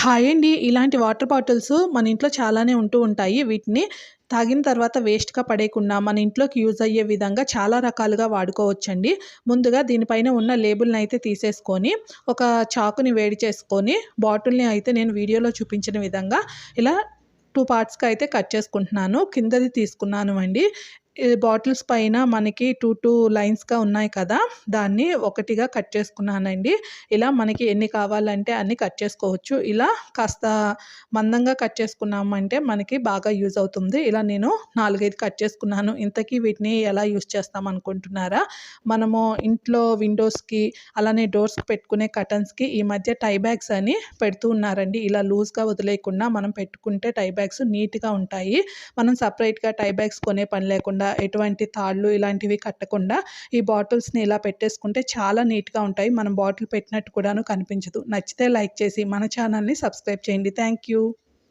Hi అండి. ఇలాంటి water bottles మన ఇంట్లో చాలానే ఉంటూ ఉంటాయి. వీటిని తాగిన తర్వాత వేస్ట్‌గా పడేయకుండా మన ఇంట్లోకి యూజ్ అయ్యే విధంగా చాలా రకాలుగా వాడుకోవచ్చండి. ముందుగా దీనిపైన ఉన్న లేబుల్‌నయితే తీసేసుకొని, ఒక చాకుని వేడి చేసుకొని, బాటిల్‌ని అయితే నేను వీడియోలో చూపించిన విధంగా ఇలా 2 పార్ట్స్‌గా అయితే కట్ చేసుకుంటున్నాను. కిందది తీసుకున్నాను అండి. ఈ బాటిల్స్ పైన మనకి 2 లైన్స్‌గా ఉన్నాయి కదా! దాన్ని ఒకటిగా కట్ చేసుకున్నానండి. ఇలా మనకి ఎన్ని కావాలంటే అన్ని కట్ చేసుకోవచ్చు. ఇలా కాస్త మందంగా కట్ చేసుకున్నామంటే మనకి బాగా యూజ్ అవుతుంది. ఇలా నేను 4, 5 కట్ చేసుకున్నాను. ఇంతకీ వీటిని ఎలా యూజ్ చేస్తామనుకుంటున్నారా? మనము ఇంట్లో విండోస్‌కి అలానే డోర్స్‌కి పెట్టుకునే కర్టన్స్‌కి ఈ మధ్య టై బ్యాగ్స్ అని పెడుతూ ఉన్నారండి. ఇలా లూజ్‌గా వదిలేయకుండా మనం పెట్టుకుంటే టై బ్యాగ్స్ నీట్‌గా ఉంటాయి. మనం సెపరేట్‌గా టై బ్యాగ్స్ కొనే పని లేకుండా ఎటువంటి తాళ్ళు ఇలాంటివి కట్టకుండా ఈ బాటిల్స్‌ని ఇలా పెట్టేసుకుంటే చాలా నీట్‌గా ఉంటాయి. మనం బాటిల్ పెట్టినట్టు కూడాను కనిపించదు. నచ్చితే లైక్ చేసి మన ఛానల్‌ని సబ్స్క్రైబ్ చేయండి. Thank you.